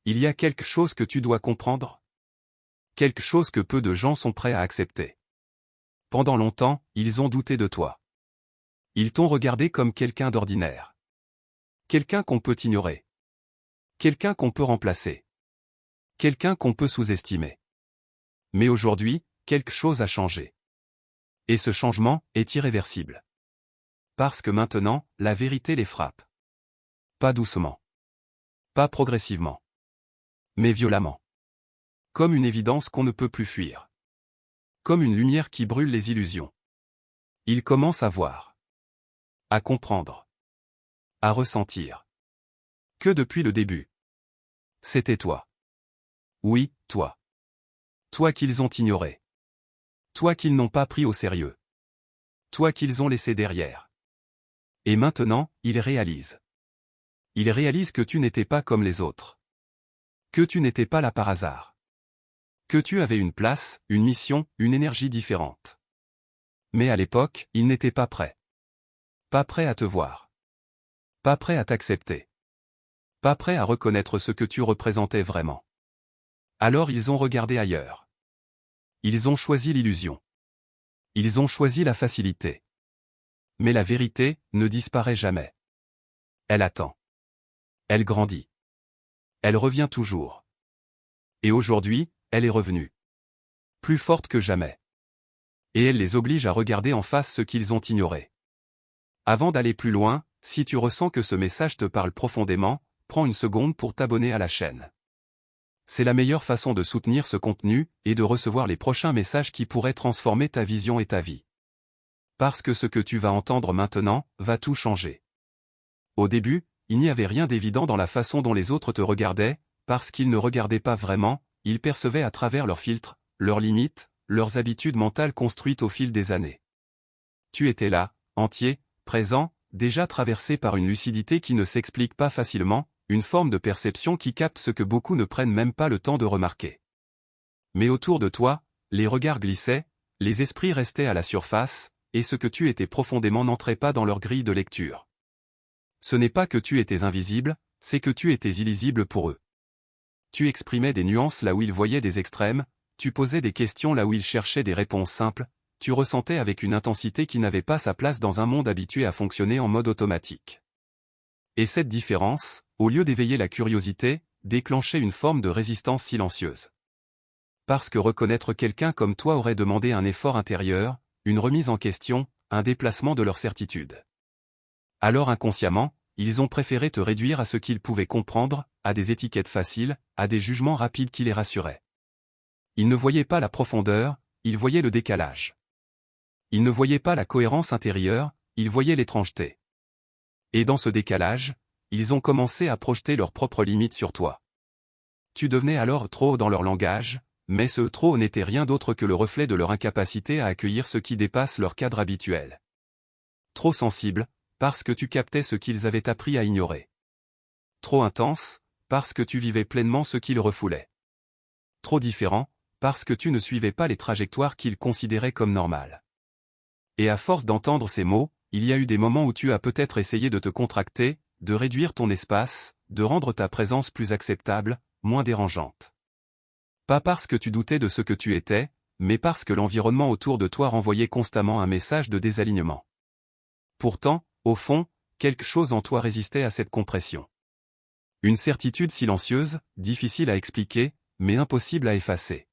Il y a quelque chose que tu dois comprendre. Quelque chose que peu de gens sont prêts à accepter. Pendant longtemps, ils ont douté de toi. Ils t'ont regardé comme quelqu'un d'ordinaire. Quelqu'un qu'on peut ignorer. Quelqu'un qu'on peut remplacer. Quelqu'un qu'on peut sous-estimer. Mais aujourd'hui, quelque chose a changé. Et ce changement est irréversible. Parce que maintenant, la vérité les frappe. Pas doucement. Pas progressivement. Mais violemment. Comme une évidence qu'on ne peut plus fuir. Comme une lumière qui brûle les illusions. Ils commencent à voir. À comprendre. À ressentir. Que depuis le début. C'était toi. Oui, toi. Toi qu'ils ont ignoré. Toi qu'ils n'ont pas pris au sérieux. Toi qu'ils ont laissé derrière. Et maintenant, ils réalisent. Ils réalisent que tu n'étais pas comme les autres. Que tu n'étais pas là par hasard. Que tu avais une place, une mission, une énergie différente. Mais à l'époque, ils n'étaient pas prêts. Pas prêts à te voir. Pas prêts à t'accepter. Pas prêts à reconnaître ce que tu représentais vraiment. Alors ils ont regardé ailleurs. Ils ont choisi l'illusion. Ils ont choisi la facilité. Mais la vérité ne disparaît jamais. Elle attend. Elle grandit. Elle revient toujours. Et aujourd'hui, elle est revenue. Plus forte que jamais. Et elle les oblige à regarder en face ce qu'ils ont ignoré. Avant d'aller plus loin, si tu ressens que ce message te parle profondément, prends une seconde pour t'abonner à la chaîne. C'est la meilleure façon de soutenir ce contenu et de recevoir les prochains messages qui pourraient transformer ta vision et ta vie. Parce que ce que tu vas entendre maintenant va tout changer. Au début, il n'y avait rien d'évident dans la façon dont les autres te regardaient, parce qu'ils ne regardaient pas vraiment, ils percevaient à travers leurs filtres, leurs limites, leurs habitudes mentales construites au fil des années. Tu étais là, entier, présent, déjà traversé par une lucidité qui ne s'explique pas facilement, une forme de perception qui capte ce que beaucoup ne prennent même pas le temps de remarquer. Mais autour de toi, les regards glissaient, les esprits restaient à la surface, et ce que tu étais profondément n'entrait pas dans leur grille de lecture. Ce n'est pas que tu étais invisible, c'est que tu étais illisible pour eux. Tu exprimais des nuances là où ils voyaient des extrêmes, tu posais des questions là où ils cherchaient des réponses simples, tu ressentais avec une intensité qui n'avait pas sa place dans un monde habitué à fonctionner en mode automatique. Et cette différence, au lieu d'éveiller la curiosité, déclenchait une forme de résistance silencieuse. Parce que reconnaître quelqu'un comme toi aurait demandé un effort intérieur, une remise en question, un déplacement de leur certitude. Alors inconsciemment, ils ont préféré te réduire à ce qu'ils pouvaient comprendre, à des étiquettes faciles, à des jugements rapides qui les rassuraient. Ils ne voyaient pas la profondeur, ils voyaient le décalage. Ils ne voyaient pas la cohérence intérieure, ils voyaient l'étrangeté. Et dans ce décalage, ils ont commencé à projeter leurs propres limites sur toi. Tu devenais alors trop dans leur langage, mais ce trop n'était rien d'autre que le reflet de leur incapacité à accueillir ce qui dépasse leur cadre habituel. Trop sensible, parce que tu captais ce qu'ils avaient appris à ignorer. Trop intense, parce que tu vivais pleinement ce qu'ils refoulaient. Trop différent, parce que tu ne suivais pas les trajectoires qu'ils considéraient comme normales. Et à force d'entendre ces mots, il y a eu des moments où tu as peut-être essayé de te contracter, de réduire ton espace, de rendre ta présence plus acceptable, moins dérangeante. Pas parce que tu doutais de ce que tu étais, mais parce que l'environnement autour de toi renvoyait constamment un message de désalignement. Pourtant, au fond, quelque chose en toi résistait à cette compression. Une certitude silencieuse, difficile à expliquer, mais impossible à effacer.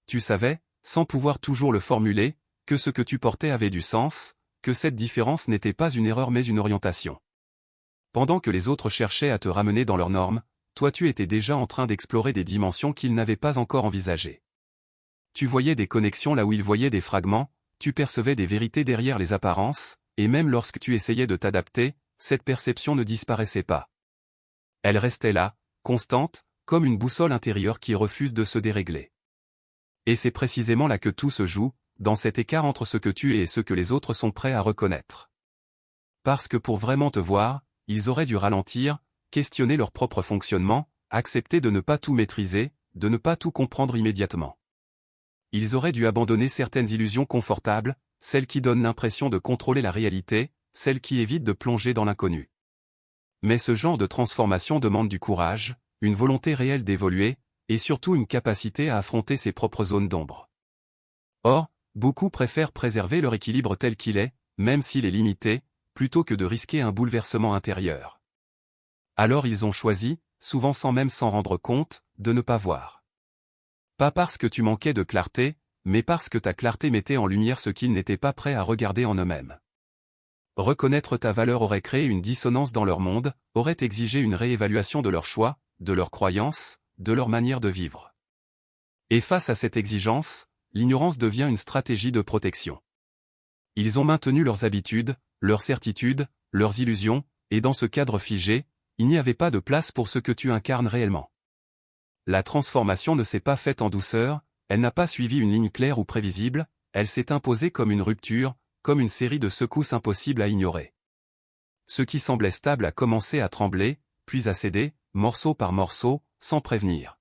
Tu savais, sans pouvoir toujours le formuler, que ce que tu portais avait du sens, que cette différence n'était pas une erreur mais une orientation. Pendant que les autres cherchaient à te ramener dans leurs normes, toi tu étais déjà en train d'explorer des dimensions qu'ils n'avaient pas encore envisagées. Tu voyais des connexions là où ils voyaient des fragments, tu percevais des vérités derrière les apparences, et même lorsque tu essayais de t'adapter, cette perception ne disparaissait pas. Elle restait là, constante, comme une boussole intérieure qui refuse de se dérégler. Et c'est précisément là que tout se joue, dans cet écart entre ce que tu es et ce que les autres sont prêts à reconnaître. Parce que pour vraiment te voir, ils auraient dû ralentir, questionner leur propre fonctionnement, accepter de ne pas tout maîtriser, de ne pas tout comprendre immédiatement. Ils auraient dû abandonner certaines illusions confortables, celles qui donnent l'impression de contrôler la réalité, celles qui évitent de plonger dans l'inconnu. Mais ce genre de transformation demande du courage, une volonté réelle d'évoluer, et surtout une capacité à affronter ses propres zones d'ombre. Or, beaucoup préfèrent préserver leur équilibre tel qu'il est, même s'il est limité, plutôt que de risquer un bouleversement intérieur. Alors ils ont choisi, souvent sans même s'en rendre compte, de ne pas voir. Pas parce que tu manquais de clarté, mais parce que ta clarté mettait en lumière ce qu'ils n'étaient pas prêts à regarder en eux-mêmes. Reconnaître ta valeur aurait créé une dissonance dans leur monde, aurait exigé une réévaluation de leurs choix, de leurs croyances, de leur manière de vivre. Et face à cette exigence, l'ignorance devient une stratégie de protection. Ils ont maintenu leurs habitudes, leurs certitudes, leurs illusions, et dans ce cadre figé, il n'y avait pas de place pour ce que tu incarnes réellement. La transformation ne s'est pas faite en douceur, elle n'a pas suivi une ligne claire ou prévisible, elle s'est imposée comme une rupture, comme une série de secousses impossibles à ignorer. Ce qui semblait stable a commencé à trembler, puis à céder, morceau par morceau, sans prévenir.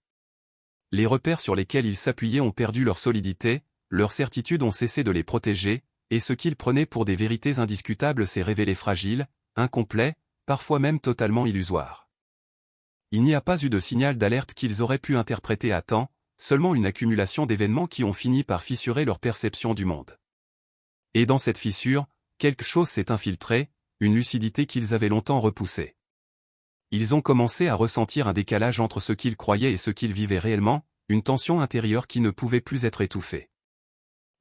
Les repères sur lesquels ils s'appuyaient ont perdu leur solidité, leurs certitudes ont cessé de les protéger, et ce qu'ils prenaient pour des vérités indiscutables s'est révélé fragile, incomplet, parfois même totalement illusoire. Il n'y a pas eu de signal d'alerte qu'ils auraient pu interpréter à temps, seulement une accumulation d'événements qui ont fini par fissurer leur perception du monde. Et dans cette fissure, quelque chose s'est infiltré, une lucidité qu'ils avaient longtemps repoussée. Ils ont commencé à ressentir un décalage entre ce qu'ils croyaient et ce qu'ils vivaient réellement, une tension intérieure qui ne pouvait plus être étouffée.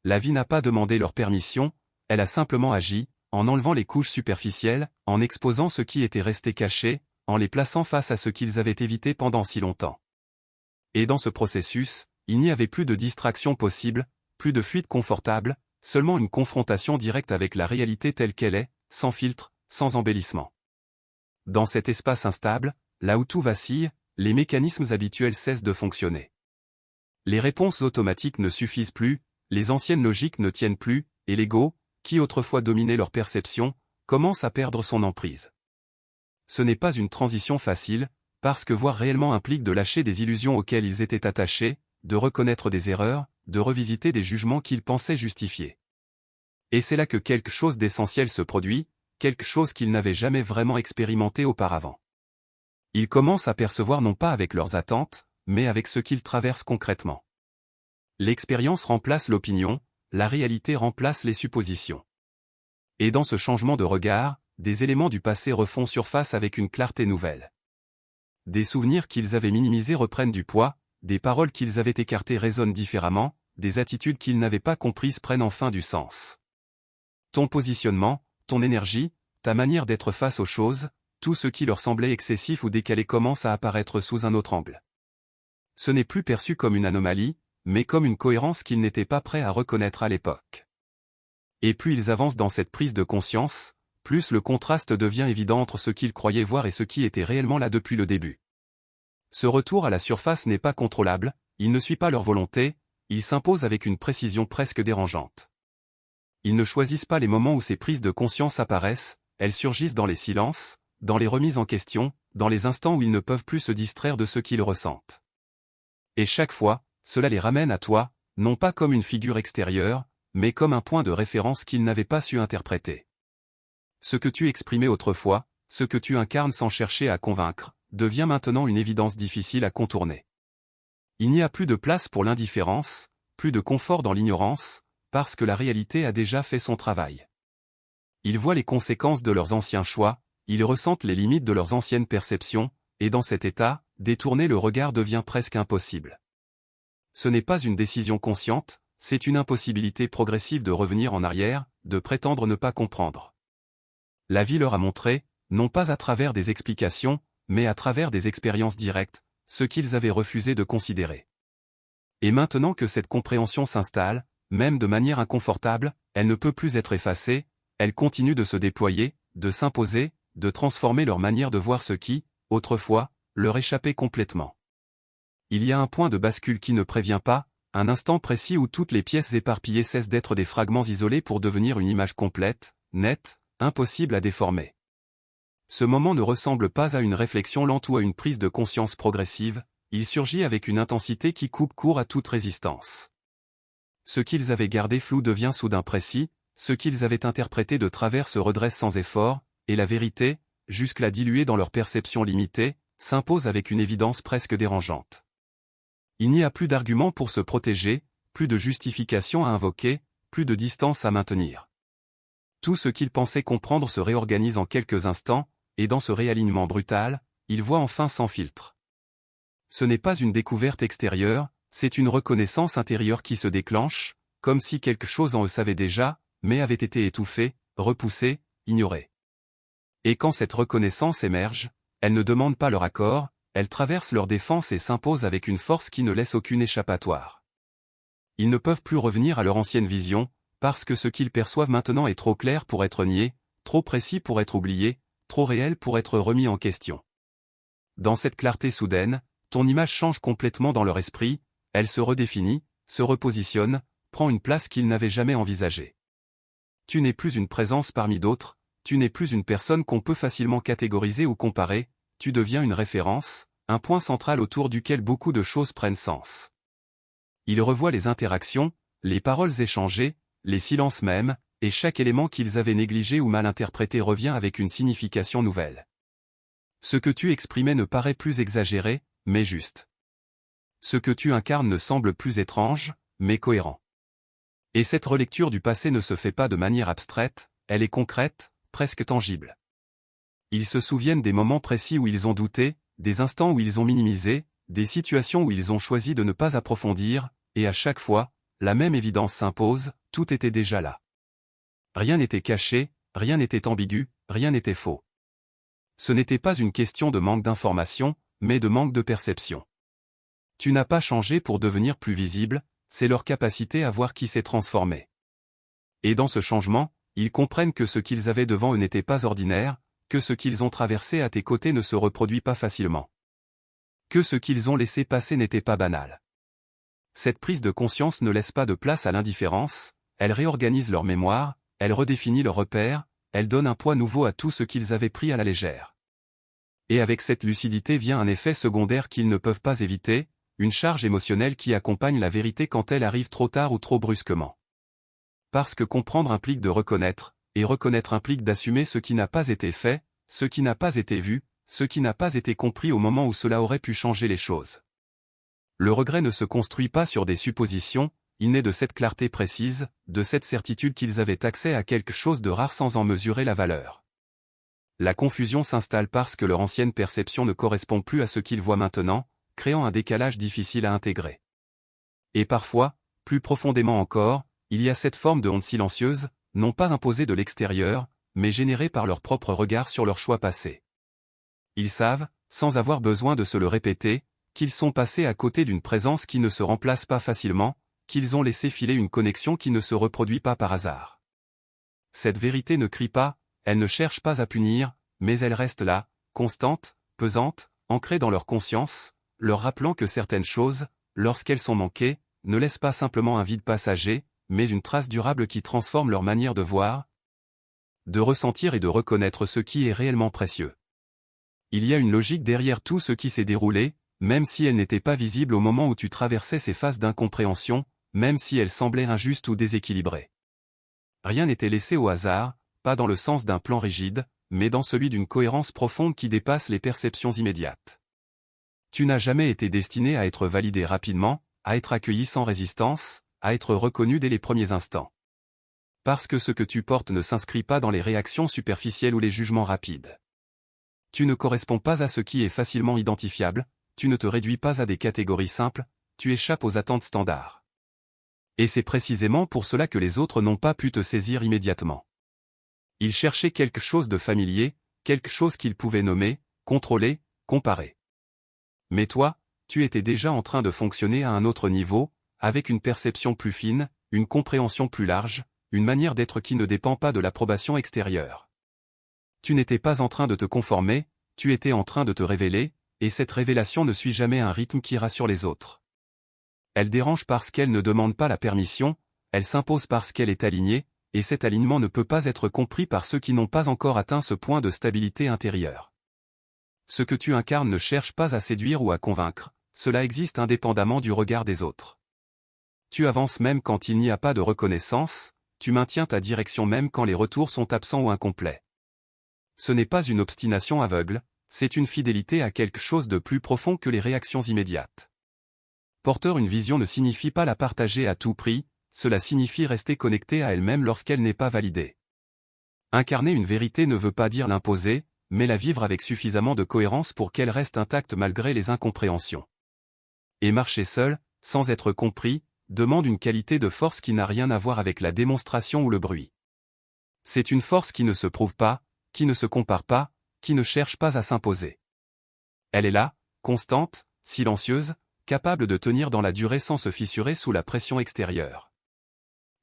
La vie n'a pas demandé leur permission, elle a simplement agi, en enlevant les couches superficielles, en exposant ce qui était resté caché, en les plaçant face à ce qu'ils avaient évité pendant si longtemps. Et dans ce processus, il n'y avait plus de distraction possible, plus de fuite confortable, seulement une confrontation directe avec la réalité telle qu'elle est, sans filtre, sans embellissement. Dans cet espace instable, là où tout vacille, les mécanismes habituels cessent de fonctionner. Les réponses automatiques ne suffisent plus, les anciennes logiques ne tiennent plus, et l'ego, qui autrefois dominait leur perception, commence à perdre son emprise. Ce n'est pas une transition facile, parce que voir réellement implique de lâcher des illusions auxquelles ils étaient attachés, de reconnaître des erreurs, de revisiter des jugements qu'ils pensaient justifiés. Et c'est là que quelque chose d'essentiel se produit, quelque chose qu'ils n'avaient jamais vraiment expérimenté auparavant. Ils commencent à percevoir non pas avec leurs attentes, mais avec ce qu'ils traversent concrètement. L'expérience remplace l'opinion, la réalité remplace les suppositions. Et dans ce changement de regard, des éléments du passé refont surface avec une clarté nouvelle. Des souvenirs qu'ils avaient minimisés reprennent du poids, des paroles qu'ils avaient écartées résonnent différemment, des attitudes qu'ils n'avaient pas comprises prennent enfin du sens. Ton positionnement, ton énergie, ta manière d'être face aux choses, tout ce qui leur semblait excessif ou décalé commence à apparaître sous un autre angle. Ce n'est plus perçu comme une anomalie, mais comme une cohérence qu'ils n'étaient pas prêts à reconnaître à l'époque. Et plus ils avancent dans cette prise de conscience, plus le contraste devient évident entre ce qu'ils croyaient voir et ce qui était réellement là depuis le début. Ce retour à la surface n'est pas contrôlable, il ne suit pas leur volonté, il s'impose avec une précision presque dérangeante. Ils ne choisissent pas les moments où ces prises de conscience apparaissent, elles surgissent dans les silences, dans les remises en question, dans les instants où ils ne peuvent plus se distraire de ce qu'ils ressentent. Et chaque fois, cela les ramène à toi, non pas comme une figure extérieure, mais comme un point de référence qu'ils n'avaient pas su interpréter. Ce que tu exprimais autrefois, ce que tu incarnes sans chercher à convaincre, devient maintenant une évidence difficile à contourner. Il n'y a plus de place pour l'indifférence, plus de confort dans l'ignorance, parce que la réalité a déjà fait son travail. Ils voient les conséquences de leurs anciens choix, ils ressentent les limites de leurs anciennes perceptions, et dans cet état, détourner le regard devient presque impossible. Ce n'est pas une décision consciente, c'est une impossibilité progressive de revenir en arrière, de prétendre ne pas comprendre. La vie leur a montré, non pas à travers des explications, mais à travers des expériences directes, ce qu'ils avaient refusé de considérer. Et maintenant que cette compréhension s'installe, même de manière inconfortable, elle ne peut plus être effacée, elle continue de se déployer, de s'imposer, de transformer leur manière de voir ce qui, autrefois, leur échappait complètement. Il y a un point de bascule qui ne prévient pas, un instant précis où toutes les pièces éparpillées cessent d'être des fragments isolés pour devenir une image complète, nette, impossible à déformer. Ce moment ne ressemble pas à une réflexion lente ou à une prise de conscience progressive, il surgit avec une intensité qui coupe court à toute résistance. Ce qu'ils avaient gardé flou devient soudain précis, ce qu'ils avaient interprété de travers se redresse sans effort, et la vérité, jusque-là diluée dans leur perception limitée, s'impose avec une évidence presque dérangeante. Il n'y a plus d'arguments pour se protéger, plus de justification à invoquer, plus de distance à maintenir. Tout ce qu'il pensait comprendre se réorganise en quelques instants, et dans ce réalignement brutal, il voit enfin sans filtre. Ce n'est pas une découverte extérieure, c'est une reconnaissance intérieure qui se déclenche, comme si quelque chose en eux savait déjà, mais avait été étouffé, repoussé, ignoré. Et quand cette reconnaissance émerge, elle ne demande pas leur accord, elle traverse leur défense et s'impose avec une force qui ne laisse aucune échappatoire. Ils ne peuvent plus revenir à leur ancienne vision, parce que ce qu'ils perçoivent maintenant est trop clair pour être nié, trop précis pour être oublié, trop réel pour être remis en question. Dans cette clarté soudaine, ton image change complètement dans leur esprit, elle se redéfinit, se repositionne, prend une place qu'ils n'avaient jamais envisagée. Tu n'es plus une présence parmi d'autres, tu n'es plus une personne qu'on peut facilement catégoriser ou comparer, tu deviens une référence, un point central autour duquel beaucoup de choses prennent sens. Ils revoient les interactions, les paroles échangées, les silences même, et chaque élément qu'ils avaient négligé ou mal interprété revient avec une signification nouvelle. Ce que tu exprimais ne paraît plus exagéré, mais juste. Ce que tu incarnes ne semble plus étrange, mais cohérent. Et cette relecture du passé ne se fait pas de manière abstraite, elle est concrète, presque tangible. Ils se souviennent des moments précis où ils ont douté, des instants où ils ont minimisé, des situations où ils ont choisi de ne pas approfondir, et à chaque fois, la même évidence s'impose, tout était déjà là. Rien n'était caché, rien n'était ambigu, rien n'était faux. Ce n'était pas une question de manque d'information, mais de manque de perception. Tu n'as pas changé pour devenir plus visible, c'est leur capacité à voir qui s'est transformé. Et dans ce changement, ils comprennent que ce qu'ils avaient devant eux n'était pas ordinaire, que ce qu'ils ont traversé à tes côtés ne se reproduit pas facilement. Que ce qu'ils ont laissé passer n'était pas banal. Cette prise de conscience ne laisse pas de place à l'indifférence, elle réorganise leur mémoire, elle redéfinit leurs repères, elle donne un poids nouveau à tout ce qu'ils avaient pris à la légère. Et avec cette lucidité vient un effet secondaire qu'ils ne peuvent pas éviter, une charge émotionnelle qui accompagne la vérité quand elle arrive trop tard ou trop brusquement. Parce que comprendre implique de reconnaître, et reconnaître implique d'assumer ce qui n'a pas été fait, ce qui n'a pas été vu, ce qui n'a pas été compris au moment où cela aurait pu changer les choses. Le regret ne se construit pas sur des suppositions, il naît de cette clarté précise, de cette certitude qu'ils avaient accès à quelque chose de rare sans en mesurer la valeur. La confusion s'installe parce que leur ancienne perception ne correspond plus à ce qu'ils voient maintenant, créant un décalage difficile à intégrer. Et parfois, plus profondément encore, il y a cette forme de honte silencieuse, non pas imposée de l'extérieur, mais générée par leur propre regard sur leurs choix passés. Ils savent, sans avoir besoin de se le répéter, qu'ils sont passés à côté d'une présence qui ne se remplace pas facilement, qu'ils ont laissé filer une connexion qui ne se reproduit pas par hasard. Cette vérité ne crie pas, elle ne cherche pas à punir, mais elle reste là, constante, pesante, ancrée dans leur conscience, leur rappelant que certaines choses, lorsqu'elles sont manquées, ne laissent pas simplement un vide passager, mais une trace durable qui transforme leur manière de voir, de ressentir et de reconnaître ce qui est réellement précieux. Il y a une logique derrière tout ce qui s'est déroulé, même si elle n'était pas visible au moment où tu traversais ces phases d'incompréhension, même si elle semblait injuste ou déséquilibrée. Rien n'était laissé au hasard, pas dans le sens d'un plan rigide, mais dans celui d'une cohérence profonde qui dépasse les perceptions immédiates. Tu n'as jamais été destiné à être validé rapidement, à être accueilli sans résistance, à être reconnu dès les premiers instants. Parce que ce que tu portes ne s'inscrit pas dans les réactions superficielles ou les jugements rapides. Tu ne corresponds pas à ce qui est facilement identifiable, tu ne te réduis pas à des catégories simples, tu échappes aux attentes standards. Et c'est précisément pour cela que les autres n'ont pas pu te saisir immédiatement. Ils cherchaient quelque chose de familier, quelque chose qu'ils pouvaient nommer, contrôler, comparer. Mais toi, tu étais déjà en train de fonctionner à un autre niveau, avec une perception plus fine, une compréhension plus large, une manière d'être qui ne dépend pas de l'approbation extérieure. Tu n'étais pas en train de te conformer, tu étais en train de te révéler, et cette révélation ne suit jamais un rythme qui rassure les autres. Elle dérange parce qu'elle ne demande pas la permission, elle s'impose parce qu'elle est alignée, et cet alignement ne peut pas être compris par ceux qui n'ont pas encore atteint ce point de stabilité intérieure. Ce que tu incarnes ne cherche pas à séduire ou à convaincre, cela existe indépendamment du regard des autres. Tu avances même quand il n'y a pas de reconnaissance, tu maintiens ta direction même quand les retours sont absents ou incomplets. Ce n'est pas une obstination aveugle, c'est une fidélité à quelque chose de plus profond que les réactions immédiates. Porteur une vision ne signifie pas la partager à tout prix, cela signifie rester connecté à elle-même lorsqu'elle n'est pas validée. Incarner une vérité ne veut pas dire l'imposer, mais la vivre avec suffisamment de cohérence pour qu'elle reste intacte malgré les incompréhensions. Et marcher seul, sans être compris, demande une qualité de force qui n'a rien à voir avec la démonstration ou le bruit. C'est une force qui ne se prouve pas, qui ne se compare pas, qui ne cherche pas à s'imposer. Elle est là, constante, silencieuse, capable de tenir dans la durée sans se fissurer sous la pression extérieure.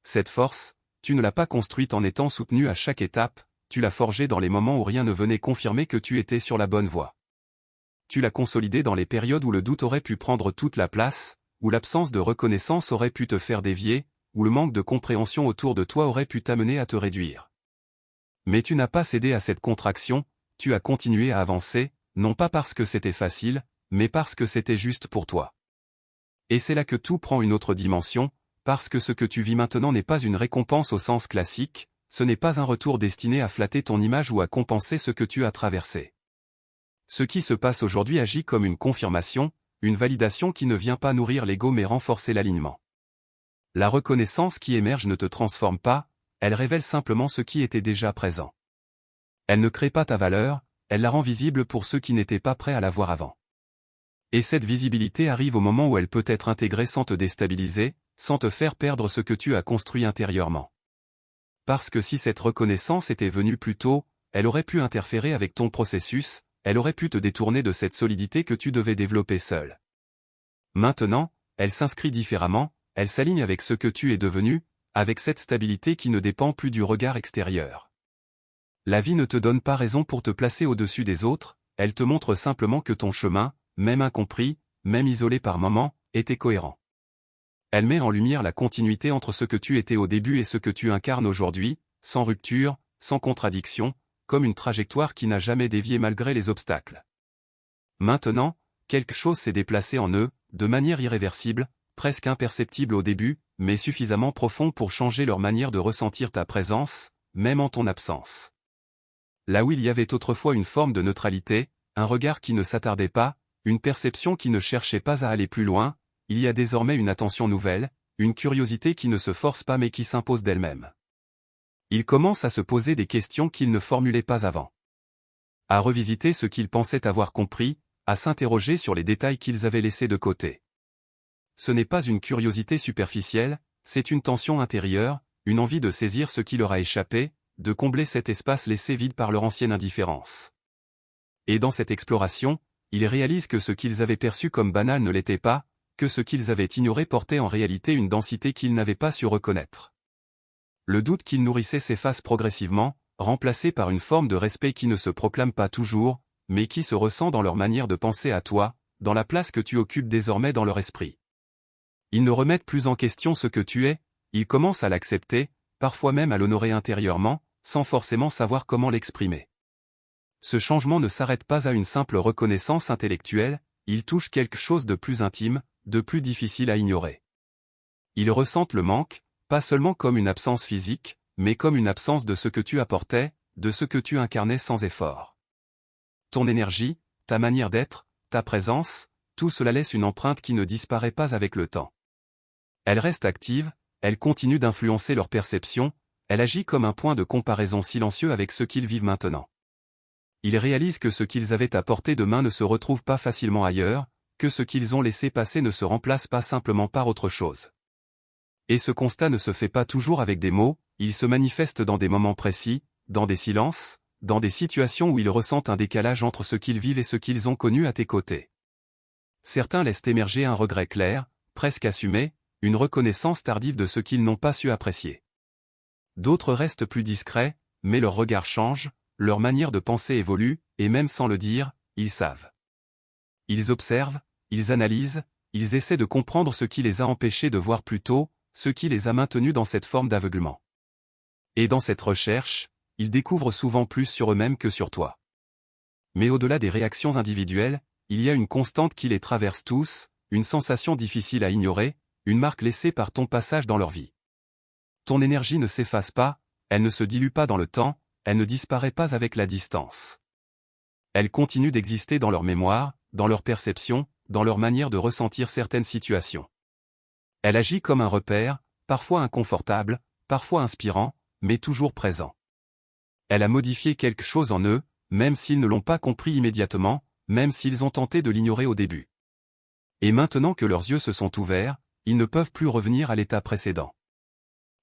Cette force, tu ne l'as pas construite en étant soutenu à chaque étape, tu l'as forgée dans les moments où rien ne venait confirmer que tu étais sur la bonne voie. Tu l'as consolidée dans les périodes où le doute aurait pu prendre toute la place, où l'absence de reconnaissance aurait pu te faire dévier, où le manque de compréhension autour de toi aurait pu t'amener à te réduire. Mais tu n'as pas cédé à cette contraction, tu as continué à avancer, non pas parce que c'était facile, mais parce que c'était juste pour toi. Et c'est là que tout prend une autre dimension, parce que ce que tu vis maintenant n'est pas une récompense au sens classique, ce n'est pas un retour destiné à flatter ton image ou à compenser ce que tu as traversé. Ce qui se passe aujourd'hui agit comme une confirmation, une validation qui ne vient pas nourrir l'ego mais renforcer l'alignement. La reconnaissance qui émerge ne te transforme pas, elle révèle simplement ce qui était déjà présent. Elle ne crée pas ta valeur, elle la rend visible pour ceux qui n'étaient pas prêts à la voir avant. Et cette visibilité arrive au moment où elle peut être intégrée sans te déstabiliser, sans te faire perdre ce que tu as construit intérieurement. Parce que si cette reconnaissance était venue plus tôt, elle aurait pu interférer avec ton processus, elle aurait pu te détourner de cette solidité que tu devais développer seul. Maintenant, elle s'inscrit différemment, elle s'aligne avec ce que tu es devenu, avec cette stabilité qui ne dépend plus du regard extérieur. La vie ne te donne pas raison pour te placer au-dessus des autres, elle te montre simplement que ton chemin, même incompris, même isolé par moments, était cohérent. Elle met en lumière la continuité entre ce que tu étais au début et ce que tu incarnes aujourd'hui, sans rupture, sans contradiction, comme une trajectoire qui n'a jamais dévié malgré les obstacles. Maintenant, quelque chose s'est déplacé en eux, de manière irréversible, presque imperceptible au début, mais suffisamment profond pour changer leur manière de ressentir ta présence, même en ton absence. Là où il y avait autrefois une forme de neutralité, un regard qui ne s'attardait pas, une perception qui ne cherchait pas à aller plus loin, il y a désormais une attention nouvelle, une curiosité qui ne se force pas mais qui s'impose d'elle-même. Ils commencent à se poser des questions qu'ils ne formulaient pas avant. À revisiter ce qu'ils pensaient avoir compris, à s'interroger sur les détails qu'ils avaient laissés de côté. Ce n'est pas une curiosité superficielle, c'est une tension intérieure, une envie de saisir ce qui leur a échappé, de combler cet espace laissé vide par leur ancienne indifférence. Et dans cette exploration, ils réalisent que ce qu'ils avaient perçu comme banal ne l'était pas, que ce qu'ils avaient ignoré portait en réalité une densité qu'ils n'avaient pas su reconnaître. Le doute qu'ils nourrissaient s'efface progressivement, remplacé par une forme de respect qui ne se proclame pas toujours, mais qui se ressent dans leur manière de penser à toi, dans la place que tu occupes désormais dans leur esprit. Ils ne remettent plus en question ce que tu es, ils commencent à l'accepter, parfois même à l'honorer intérieurement, sans forcément savoir comment l'exprimer. Ce changement ne s'arrête pas à une simple reconnaissance intellectuelle, il touche quelque chose de plus intime, de plus difficile à ignorer. Ils ressentent le manque, pas seulement comme une absence physique, mais comme une absence de ce que tu apportais, de ce que tu incarnais sans effort. Ton énergie, ta manière d'être, ta présence, tout cela laisse une empreinte qui ne disparaît pas avec le temps. Elle reste active, elle continue d'influencer leur perception, elle agit comme un point de comparaison silencieux avec ce qu'ils vivent maintenant. Ils réalisent que ce qu'ils avaient à portée de main ne se retrouve pas facilement ailleurs, que ce qu'ils ont laissé passer ne se remplace pas simplement par autre chose. Et ce constat ne se fait pas toujours avec des mots, il se manifeste dans des moments précis, dans des silences, dans des situations où ils ressentent un décalage entre ce qu'ils vivent et ce qu'ils ont connu à tes côtés. Certains laissent émerger un regret clair, presque assumé, une reconnaissance tardive de ce qu'ils n'ont pas su apprécier. D'autres restent plus discrets, mais leur regard change, leur manière de penser évolue, et même sans le dire, ils savent. Ils observent, ils analysent, ils essaient de comprendre ce qui les a empêchés de voir plus tôt, ce qui les a maintenus dans cette forme d'aveuglement. Et dans cette recherche, ils découvrent souvent plus sur eux-mêmes que sur toi. Mais au-delà des réactions individuelles, il y a une constante qui les traverse tous, une sensation difficile à ignorer, une marque laissée par ton passage dans leur vie. Ton énergie ne s'efface pas, elle ne se dilue pas dans le temps, elle ne disparaît pas avec la distance. Elle continue d'exister dans leur mémoire, dans leur perception, dans leur manière de ressentir certaines situations. Elle agit comme un repère, parfois inconfortable, parfois inspirant, mais toujours présent. Elle a modifié quelque chose en eux, même s'ils ne l'ont pas compris immédiatement, même s'ils ont tenté de l'ignorer au début. Et maintenant que leurs yeux se sont ouverts, ils ne peuvent plus revenir à l'état précédent.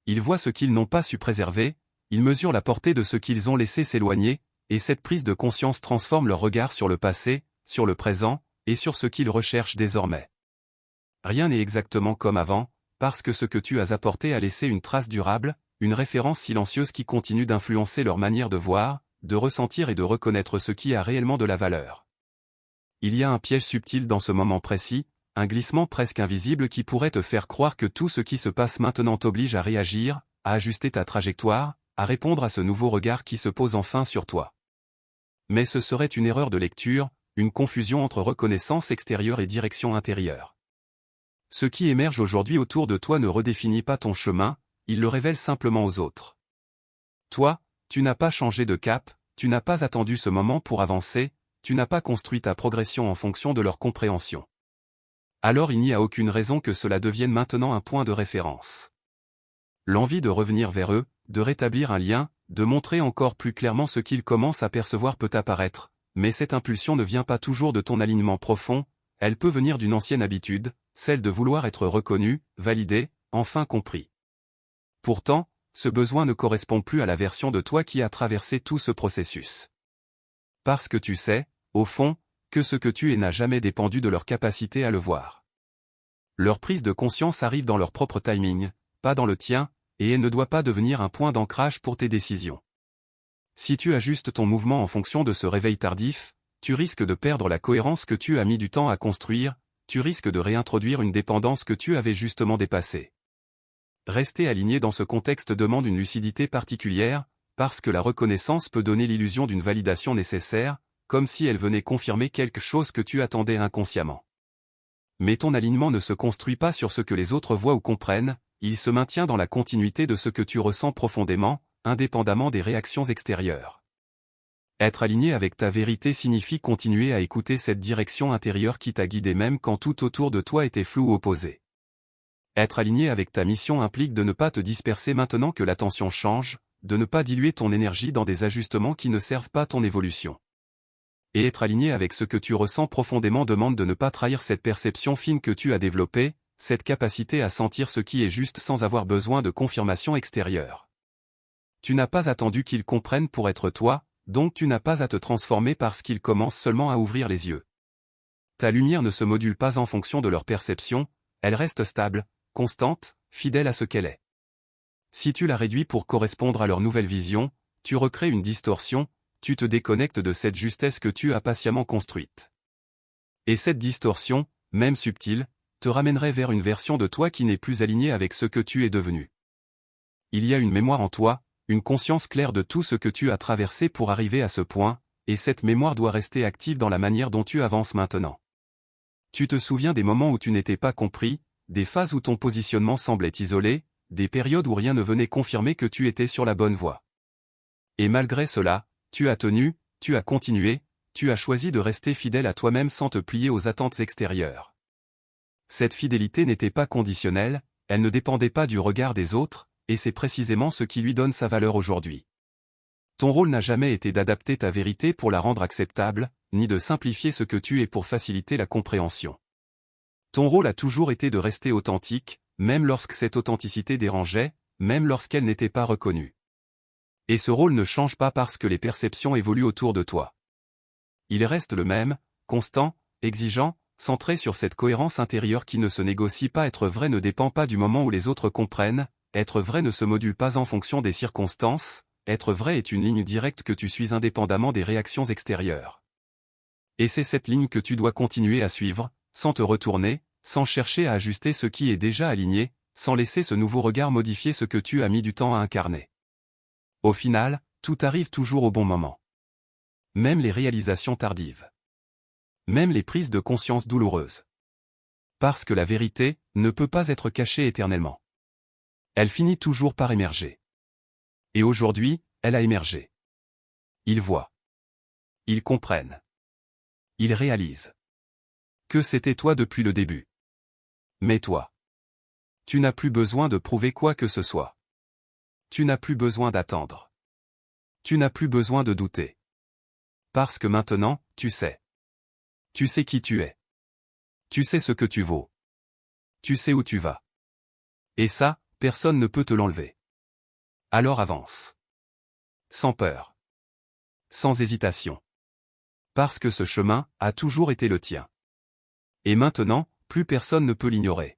Ils voient ce qu'ils n'ont pas su préserver, ils mesurent la portée de ce qu'ils ont laissé s'éloigner, et cette prise de conscience transforme leur regard sur le passé, sur le présent, et sur ce qu'ils recherchent désormais. Rien n'est exactement comme avant, parce que ce que tu as apporté a laissé une trace durable, une référence silencieuse qui continue d'influencer leur manière de voir, de ressentir et de reconnaître ce qui a réellement de la valeur. Il y a un piège subtil dans ce moment précis, un glissement presque invisible qui pourrait te faire croire que tout ce qui se passe maintenant t'oblige à réagir, à ajuster ta trajectoire, à répondre à ce nouveau regard qui se pose enfin sur toi. Mais ce serait une erreur de lecture, une confusion entre reconnaissance extérieure et direction intérieure. Ce qui émerge aujourd'hui autour de toi ne redéfinit pas ton chemin, il le révèle simplement aux autres. Toi, tu n'as pas changé de cap, tu n'as pas attendu ce moment pour avancer, tu n'as pas construit ta progression en fonction de leur compréhension. Alors il n'y a aucune raison que cela devienne maintenant un point de référence. L'envie de revenir vers eux, de rétablir un lien, de montrer encore plus clairement ce qu'ils commencent à percevoir peut apparaître, mais cette impulsion ne vient pas toujours de ton alignement profond, elle peut venir d'une ancienne habitude, celle de vouloir être reconnu, validé, enfin compris. Pourtant, ce besoin ne correspond plus à la version de toi qui a traversé tout ce processus. Parce que tu sais, au fond, que ce que tu es n'a jamais dépendu de leur capacité à le voir. Leur prise de conscience arrive dans leur propre timing, pas dans le tien, et elle ne doit pas devenir un point d'ancrage pour tes décisions. Si tu ajustes ton mouvement en fonction de ce réveil tardif, tu risques de perdre la cohérence que tu as mis du temps à construire, tu risques de réintroduire une dépendance que tu avais justement dépassée. Rester aligné dans ce contexte demande une lucidité particulière, parce que la reconnaissance peut donner l'illusion d'une validation nécessaire, comme si elle venait confirmer quelque chose que tu attendais inconsciemment. Mais ton alignement ne se construit pas sur ce que les autres voient ou comprennent, il se maintient dans la continuité de ce que tu ressens profondément, indépendamment des réactions extérieures. Être aligné avec ta vérité signifie continuer à écouter cette direction intérieure qui t'a guidé même quand tout autour de toi était flou ou opposé. Être aligné avec ta mission implique de ne pas te disperser maintenant que l'attention change, de ne pas diluer ton énergie dans des ajustements qui ne servent pas ton évolution. Et être aligné avec ce que tu ressens profondément demande de ne pas trahir cette perception fine que tu as développée, cette capacité à sentir ce qui est juste sans avoir besoin de confirmation extérieure. Tu n'as pas attendu qu'ils comprennent pour être toi, donc tu n'as pas à te transformer parce qu'ils commencent seulement à ouvrir les yeux. Ta lumière ne se module pas en fonction de leur perception, elle reste stable, constante, fidèle à ce qu'elle est. Si tu la réduis pour correspondre à leur nouvelle vision, tu recrées une distorsion, tu te déconnectes de cette justesse que tu as patiemment construite. Et cette distorsion, même subtile, te ramènerait vers une version de toi qui n'est plus alignée avec ce que tu es devenu. Il y a une mémoire en toi, une conscience claire de tout ce que tu as traversé pour arriver à ce point, et cette mémoire doit rester active dans la manière dont tu avances maintenant. Tu te souviens des moments où tu n'étais pas compris, des phases où ton positionnement semblait isolé, des périodes où rien ne venait confirmer que tu étais sur la bonne voie. Et malgré cela, tu as tenu, tu as continué, tu as choisi de rester fidèle à toi-même sans te plier aux attentes extérieures. Cette fidélité n'était pas conditionnelle, elle ne dépendait pas du regard des autres, et c'est précisément ce qui lui donne sa valeur aujourd'hui. Ton rôle n'a jamais été d'adapter ta vérité pour la rendre acceptable, ni de simplifier ce que tu es pour faciliter la compréhension. Ton rôle a toujours été de rester authentique, même lorsque cette authenticité dérangeait, même lorsqu'elle n'était pas reconnue. Et ce rôle ne change pas parce que les perceptions évoluent autour de toi. Il reste le même, constant, exigeant, centré sur cette cohérence intérieure qui ne se négocie pas. Être vrai ne dépend pas du moment où les autres comprennent, être vrai ne se module pas en fonction des circonstances, être vrai est une ligne directe que tu suis indépendamment des réactions extérieures. Et c'est cette ligne que tu dois continuer à suivre, sans te retourner, sans chercher à ajuster ce qui est déjà aligné, sans laisser ce nouveau regard modifier ce que tu as mis du temps à incarner. Au final, tout arrive toujours au bon moment. Même les réalisations tardives. Même les prises de conscience douloureuses. Parce que la vérité ne peut pas être cachée éternellement. Elle finit toujours par émerger. Et aujourd'hui, elle a émergé. Ils voient. Ils comprennent. ils réalisent que c'était toi depuis le début. Mais toi, tu n'as plus besoin de prouver quoi que ce soit. Tu n'as plus besoin d'attendre. Tu n'as plus besoin de douter. Parce que maintenant, tu sais. Tu sais qui tu es. Tu sais ce que tu vaux. Tu sais où tu vas. Et ça, personne ne peut te l'enlever. Alors avance. Sans peur. Sans hésitation. Parce que ce chemin a toujours été le tien. Et maintenant, plus personne ne peut l'ignorer.